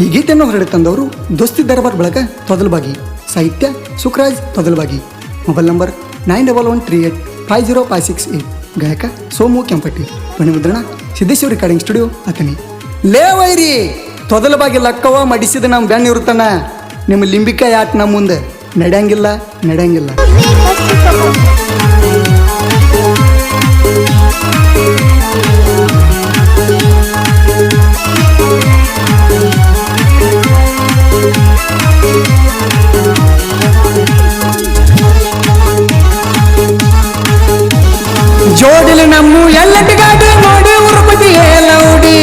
ಈ ಗೀತೆಯನ್ನು ಹೊರಡೆ ತಂದವರು ದೋಸ್ತಿ ದರ್ಬಾರ್ ಬಳಗ ತೊದಲಬಾಗಿ, ಸಾಹಿತ್ಯ ಸುಖರಾಜ್ ತೊದಲಬಾಗಿ, ಮೊಬೈಲ್ ನಂಬರ್ 9138505668, ಗಾಯಕ ಸೋಮು ಕೆಂಪಟ್ಟಿ, ಧ್ವನಿಮುದ್ರಣ ಸಿದ್ದೇಶ್ವರ ರೆಕಾರ್ಡಿಂಗ್ ಸ್ಟುಡಿಯೋ ಅಥಣಿ. ಲೇ ವೈರಿ ತೊದಲಬಾಗಿ ಲಕ್ಕವ ಮಡಿಸಿದ ನಮ್ಮ ಬೆನ್ನ ಇರುತ್ತಾನ, ನಿಮ್ಮ ಲಿಂಬಿಕಾಯಿ ಆಟ ನಮ್ಮ ಮುಂದೆ ನಡೆಯಂಗಿಲ್ಲ. ಜೋಡಿಲಿ ನಮ್ಮ ಎಲ್ಲಟಿ ಗಾಡಿ ನೋಡಿ ಉರುಪತಿ ಲೌಡಿ,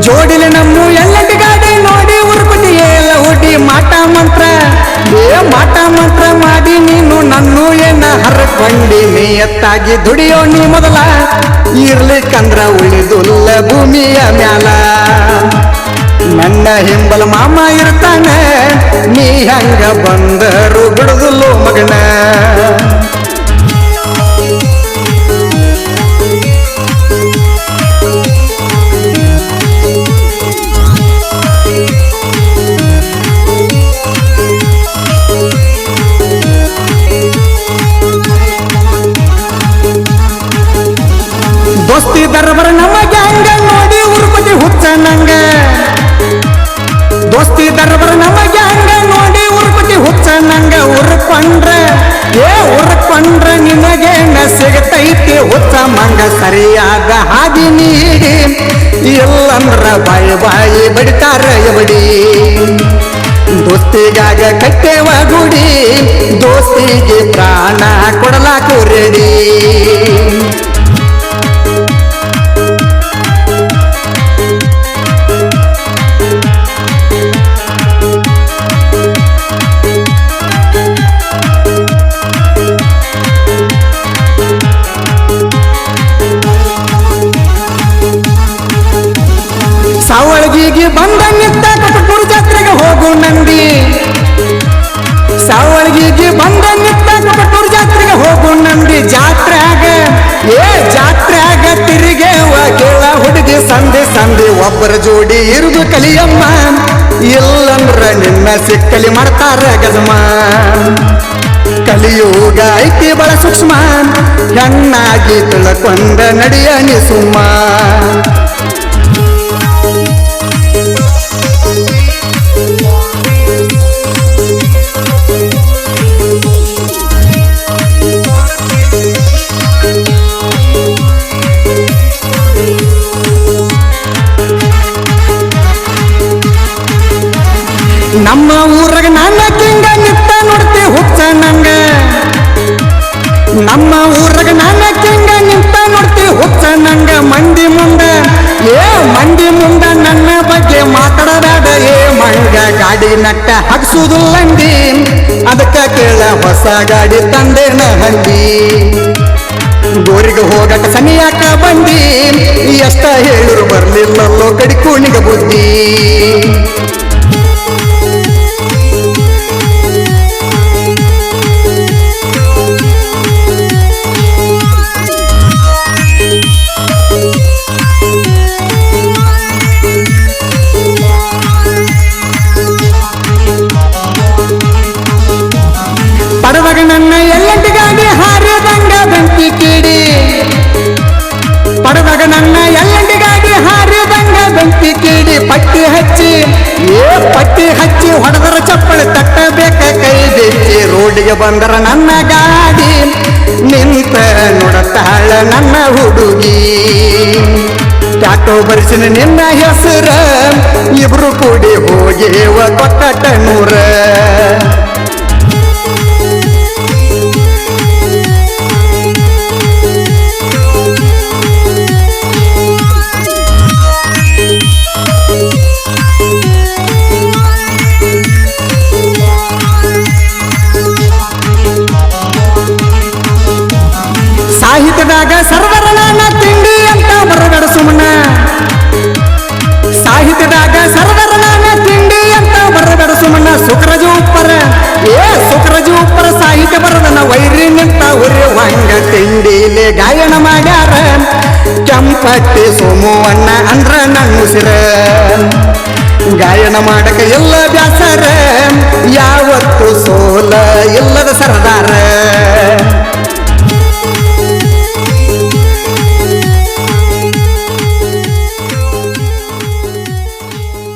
ಜೋಡಿಲಿ ನಮ್ಮ ಎಲ್ಲಟಿ ಗಾಡಿ ನೋಡಿ ಉರುಪತಿ ಲೌಡಿ. ಮಾಟ ಮಂತ್ರ ಮಾಡಿ ನೀನು ನನ್ನು ಏನ ಹರಕೊಂಡಿ, ನಿಯತ್ತಾಗಿ ದುಡಿಯೋ ನೀ ಮೊದಲ, ಇರ್ಲಿಕ್ಕಂದ್ರ ಉಳಿದುಲ್ಲ ಭೂಮಿಯ ಮ್ಯಾಲ. ನನ್ನ ಹಿಂಬಲ ಮಾಮ ಇರ್ತಾನೆ, ನೀ ಹಂಗ ಬಂದರು ಬಿಡುದಿಲ್ಲೋ ಮಗನ. ದೋಸ್ತಿ ದರ್ಬಾರ್ ನಮ್ಮ ಗ್ಯಾಂಗ ನೋಡಿ ಉರುಪತಿ ಹುಚ್ಚ ನಂಗ, ದೋಸ್ತಿ ದರ್ಬಾರ್ ನಮ್ಮ ಗ್ಯಾಂಗ ನೋಡಿ ಉರುಪತಿ ಹುಚ್ಚ ನಂಗ. ಉರ್ಕೊಂಡ್ರ ನಿನಗೇನ ಸಿಗತೈತಿ ಹುಚ್ಚ ಮಂಗ, ಸರಿಯಾದ ಹಾದಿ ನೀಡಿ, ಇಲ್ಲಂದ್ರ ಬಾಯಿ ಬಡಿತಾರ ಎವಡಿ. ದೋಸ್ತಿಗಾಗ ಕಟ್ಟೆವ ಗುಡಿ, ದೋಸ್ತಿಗೆ ಪ್ರಾಣ ಕೊಡಲಾಕು ರೆಡಿ. ಸಾವಳಗಿಗೆ ಬಂದ ನಿತ್ತ ಕಟಕೂರು ಜಾತ್ರೆಗೆ ಹೋಗು ನಂದಿ, ಸಾವಳಗಿಗೆ ಬಂದ ನಿತ್ತ ಕಟಕೂರು ಜಾತ್ರೆಗೆ ಹೋಗು ನಂದಿ. ಜಾತ್ರೆಯಾಗ ತಿರುಗೇವ ಕೇಳ ಹುಡುಗಿ ಸಂದೆ ಒಬ್ಬರ ಜೋಡಿ ಇರುದು ಕಲಿಯಮ್ಮ, ಇಲ್ಲಂದ್ರ ನಿನ್ನ ಸಿಕ್ಕಲಿ ಮಾಡ್ತಾರ ಗಜಮ. ಕಲಿಯುಗ ಐತಿ ಬಳ ಸೂಕ್ಷ್ಮ, ಹೆಣ್ಣಾಗಿ ತಿಳ್ಕೊಂಡ ನಡಿಯ ನಿ ಸುಮ್ಮ. ನಮ್ಮ ಊರಾಗ ನನ್ನ ಕಿಂಗ ನಿತ್ತ ನೋಡ್ತಿ ಹುಚ್ಚ ನಂಗ, ನಮ್ಮ ಊರಾಗ ನನ್ನ ಕಿಂಗ ನಿಂತ ನೋಡ್ತಿ ಹುಚ್ಚ ನಂಗ. ಮಂದಿ ಮುಂದ ನನ್ನ ಬಗ್ಗೆ ಮಾತಾಡಬೇಡ ಏ ಮಂಗ, ಗಾಡಿ ನಟ್ಟ ಹಾಕ್ಸುದಿಲ್ಲಂದಿ, ಅದಕ್ಕ ಕೇಳ ಹೊಸ ಗಾಡಿ ತಂದೇನ ಹಂದಿ. ಗೋರಿಗೆ ಹೋಗಕ ಸನಿಯಾಕ ಬಂದಿ, ಎಷ್ಟ ಹೇಳಿರು ಬರ್ಲಿಲ್ಲಲ್ಲೋ ಕಡಿಕೂಣಿಗ ಬುದ್ಧಿ. ಪಡವಾಗ ನನ್ನ ಎಲ್ಲಂಟಿ ಗಾಡಿ ಹಾರಿದಂಗ ಬೆಂಕಿ ಕಿಡಿ, ಪಡವಾಗ ನನ್ನ ಎಲ್ಲಂಟಿ ಗಾಡಿ ಹಾರಿದಂಗ ಬೆಂಕಿ ಕಿಡಿ. ಪಟ್ಟಿ ಹಚ್ಚಿ ಹೊಡೆದರ ಚಪ್ಪಳಿ ತಟ್ಟಬೇಕ ಕೈ ಬೆಚ್ಚಿ. ರೋಡಿಗೆ ಬಂದರ ನನ್ನ ಗಾಡಿ ನಿಂತ ನೋಡತಾಳ ನನ್ನ ಹುಡುಗಿ. ಟ್ಯಾಟೋ ಬರಿಸಿನ ನಿನ್ನ ಹೆಸರ, ಇಬ್ರು ಕೂಡಿ ಹೋಗೇವ ಕೊಟ್ಟ ನೂರ. ಸಾಹಿತ್ಯದಾಗ ಸರ್ವರ ನಾನ ತಿಂಡಿ ಅಂತ ಬರಬೇಡ ಸುಮ್ಮನ, ಸಾಹಿತ್ಯದಾಗ ಸರ್ವರ ನಾನ ತಿಂಡಿ ಅಂತ ಬರಬೇಡ ಸುಮ್ಮನ. ಸುಖರಾಜು ಉಪ್ಪರ ಸಾಹಿತ್ಯ ಬರದನ ವೈರಿ ನಿಂತ ಉರಿಯುವಂಗ ತಿಂಡಿಲೆ ಗಾಯನ ಮಾಡ್ಯಾರ. ಕೆಂಪಟ್ಟಿ ಸೋಮುವಣ್ಣ ಅಂದ್ರ ನನ್ನ ಉಸಿರ. ಗಾಯನ ಮಾಡಕ ಎಲ್ಲ ಬ್ಯಾಸರ ಯಾವ